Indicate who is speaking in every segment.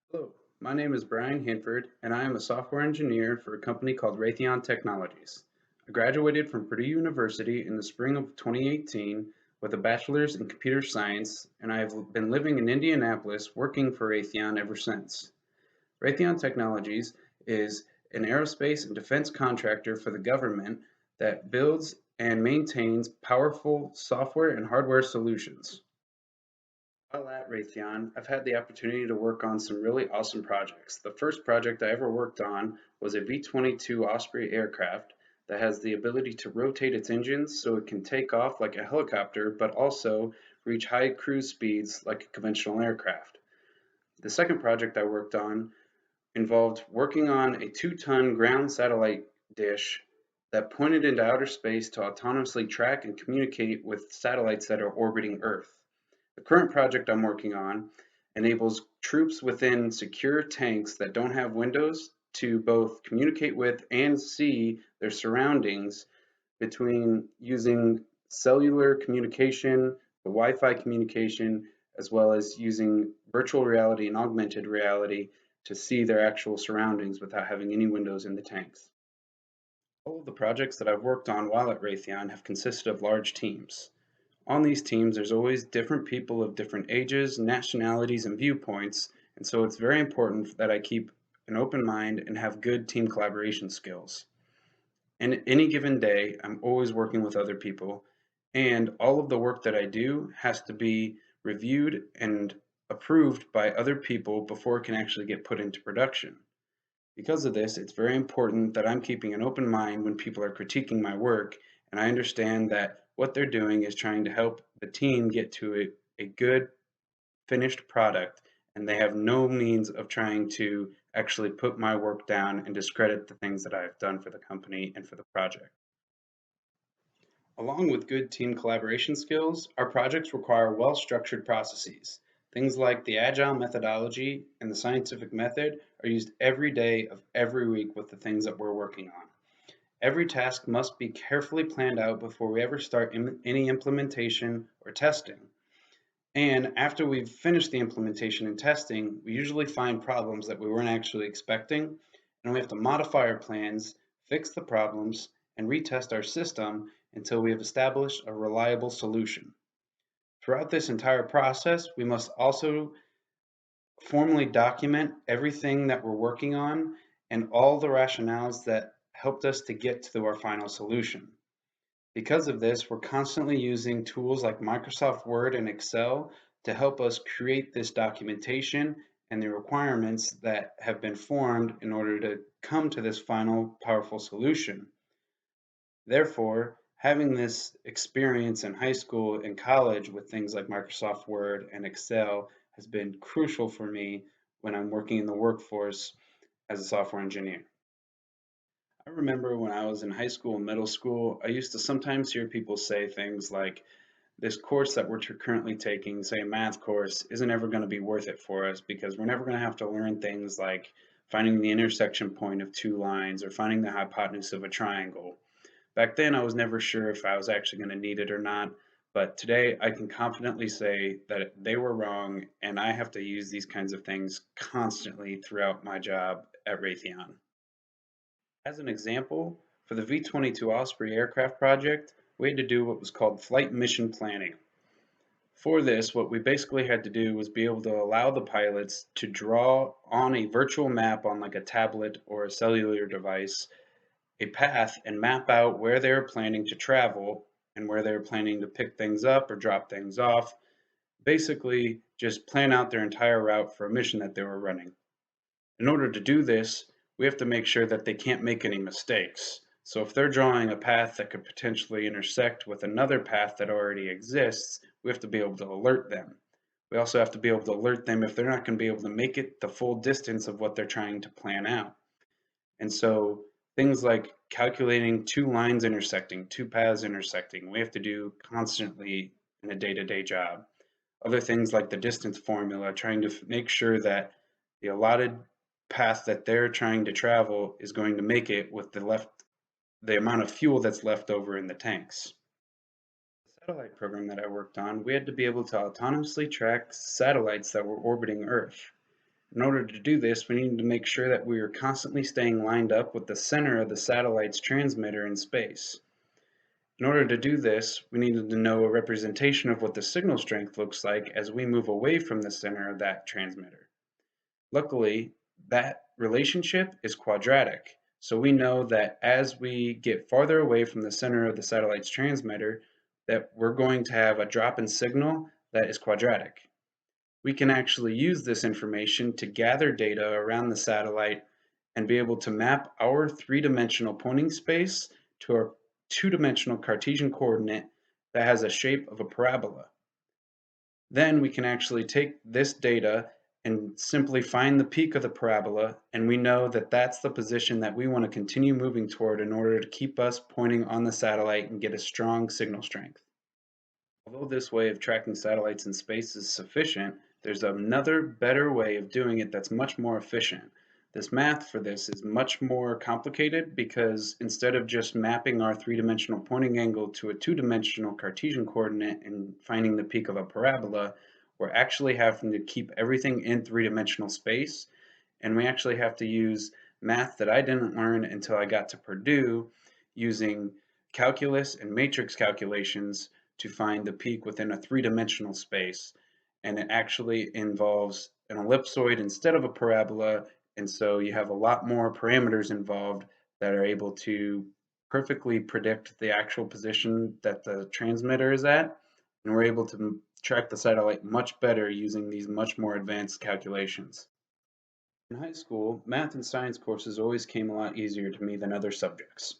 Speaker 1: Hello, my name is Brian Hanford, and I am a software engineer for a company called Raytheon Technologies. I graduated from Purdue University in the spring of 2018 with a bachelor's in computer science, and I have been living in Indianapolis working for Raytheon ever since. Raytheon Technologies is an aerospace and defense contractor for the government that builds and maintains powerful software and hardware solutions. While at Raytheon, I've had the opportunity to work on some really awesome projects. The first project I ever worked on was a V-22 Osprey aircraft that has the ability to rotate its engines so it can take off like a helicopter but also reach high cruise speeds like a conventional aircraft. The second project I worked on involved working on a 2-ton ground satellite dish that pointed into outer space to autonomously track and communicate with satellites that are orbiting Earth. The current project I'm working on enables troops within secure tanks that don't have windows to both communicate with and see their surroundings between using cellular communication, the Wi-Fi communication, as well as using virtual reality and augmented reality to see their actual surroundings without having any windows in the tanks. All of the projects that I've worked on while at Raytheon have consisted of large teams. On these teams, there's always different people of different ages, nationalities, and viewpoints, and so it's very important that I keep an open mind and have good team collaboration skills. And any given day, I'm always working with other people, and all of the work that I do has to be reviewed and approved by other people before it can actually get put into production. Because of this, it's very important that I'm keeping an open mind when people are critiquing my work, and I understand that what they're doing is trying to help the team get to a good finished product, and they have no means of trying to actually put my work down and discredit the things that I've done for the company and for the project. Along with good team collaboration skills, our projects require well-structured processes. Things like the agile methodology and the scientific method are used every day of every week with the things that we're working on. Every task must be carefully planned out before we ever start any implementation or testing. And after we've finished the implementation and testing, we usually find problems that we weren't actually expecting, and we have to modify our plans, fix the problems, and retest our system until we have established a reliable solution. Throughout this entire process, we must also formally document everything that we're working on and all the rationales that helped us to get to our final solution. Because of this, we're constantly using tools like Microsoft Word and Excel to help us create this documentation and the requirements that have been formed in order to come to this final powerful solution. Therefore, having this experience in high school and college with things like Microsoft Word and Excel has been crucial for me when I'm working in the workforce as a software engineer. I remember when I was in high school and middle school, I used to sometimes hear people say things like, this course that we're currently taking, say a math course, isn't ever going to be worth it for us because we're never going to have to learn things like finding the intersection point of two lines or finding the hypotenuse of a triangle. Back then, I was never sure if I was actually going to need it or not, but today I can confidently say that they were wrong and I have to use these kinds of things constantly throughout my job at Raytheon. As an example, for the V-22 Osprey aircraft project, we had to do what was called flight mission planning. For this, what we basically had to do was be able to allow the pilots to draw on a virtual map on like a tablet or a cellular device a path and map out where they were planning to travel and where they were planning to pick things up or drop things off. Basically, just plan out their entire route for a mission that they were running. In order to do this, we have to make sure that they can't make any mistakes. So if they're drawing a path that could potentially intersect with another path that already exists, we have to be able to alert them. We also have to be able to alert them if they're not going to be able to make it the full distance of what they're trying to plan out. And so things like calculating two lines intersecting, two paths intersecting, we have to do constantly in a day-to-day job. Other things like the distance formula, trying to make sure that the allotted path that they're trying to travel is going to make it with the amount of fuel that's left over in the tanks. The satellite program that I worked on, we had to be able to autonomously track satellites that were orbiting Earth. In order to do this, we need to make sure that we are constantly staying lined up with the center of the satellite's transmitter in space. In order to do this, we needed to know a representation of what the signal strength looks like as we move away from the center of that transmitter. Luckily, that relationship is quadratic, so we know that as we get farther away from the center of the satellite's transmitter, that we're going to have a drop in signal that is quadratic. We can actually use this information to gather data around the satellite and be able to map our three-dimensional pointing space to our two-dimensional Cartesian coordinate that has a shape of a parabola. Then we can actually take this data and simply find the peak of the parabola, and we know that that's the position that we want to continue moving toward in order to keep us pointing on the satellite and get a strong signal strength. Although this way of tracking satellites in space is sufficient, there's another better way of doing it that's much more efficient. This math for this is much more complicated because instead of just mapping our three-dimensional pointing angle to a two-dimensional Cartesian coordinate and finding the peak of a parabola, we're actually having to keep everything in three-dimensional space, and we actually have to use math that I didn't learn until I got to Purdue using calculus and matrix calculations to find the peak within a three-dimensional space. And it actually involves an ellipsoid instead of a parabola, and so you have a lot more parameters involved that are able to perfectly predict the actual position that the transmitter is at, and we're able to track the satellite much better using these much more advanced calculations. In high school, math and science courses always came a lot easier to me than other subjects.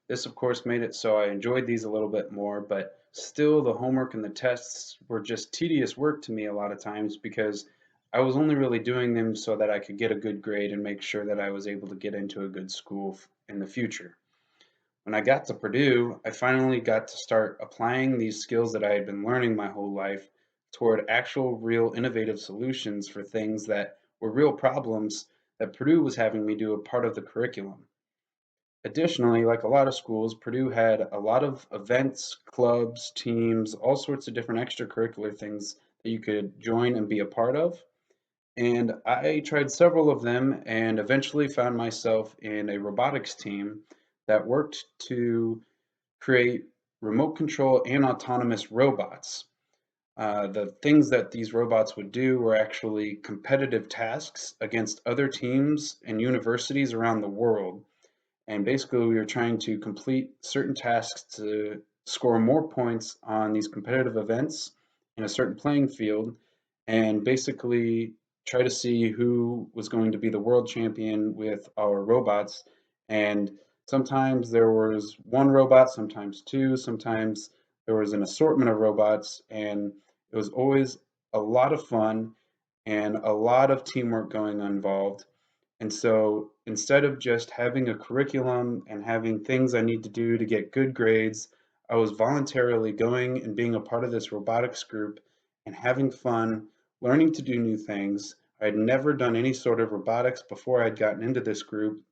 Speaker 1: This of course made it so I enjoyed these a little bit more, but still the homework and the tests were just tedious work to me a lot of times because I was only really doing them so that I could get a good grade and make sure that I was able to get into a good school in the future. When I got to Purdue, I finally got to start applying these skills that I had been learning my whole life toward actual real innovative solutions for things that were real problems that Purdue was having me do a part of the curriculum. Additionally, like a lot of schools, Purdue had a lot of events, clubs, teams, all sorts of different extracurricular things that you could join and be a part of. And I tried several of them and eventually found myself in a robotics team that worked to create remote control and autonomous robots. The things that these robots would do were actually competitive tasks against other teams and universities around the world. And basically, we were trying to complete certain tasks to score more points on these competitive events in a certain playing field, and basically try to see who was going to be the world champion with our robots. And sometimes there was one robot, sometimes two, sometimes there was an assortment of robots, and it was always a lot of fun and a lot of teamwork going involved. And so instead of just having a curriculum and having things I need to do to get good grades, I was voluntarily going and being a part of this robotics group and having fun, learning to do new things. I had never done any sort of robotics before I'd gotten into this group,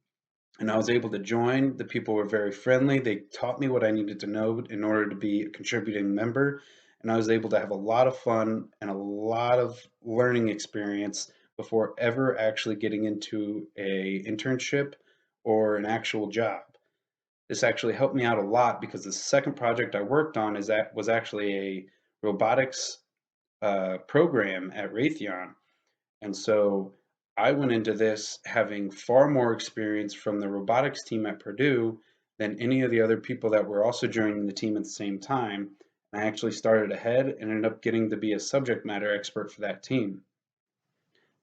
Speaker 1: and I was able to join. The people were very friendly. They taught me what I needed to know in order to be a contributing member, and I was able to have a lot of fun and a lot of learning experience before ever actually getting into a internship or an actual job. This actually helped me out a lot because the second project I worked on was actually a robotics program at Raytheon, and so I went into this having far more experience from the robotics team at Purdue than any of the other people that were also joining the team at the same time. And I actually started ahead and ended up getting to be a subject matter expert for that team.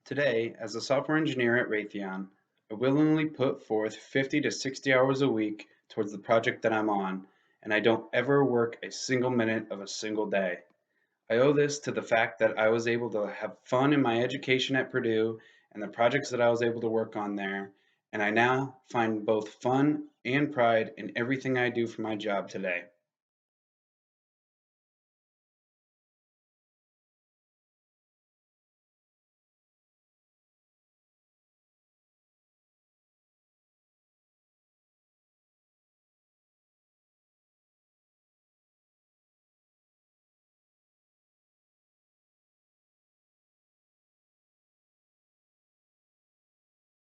Speaker 1: Today, as a software engineer at Raytheon, I willingly put forth 50 to 60 hours a week towards the project that I'm on, and I don't ever work a single minute of a single day. I owe this to the fact that I was able to have fun in my education at Purdue and the projects that I was able to work on there, and I now find both fun and pride in everything I do for my job today.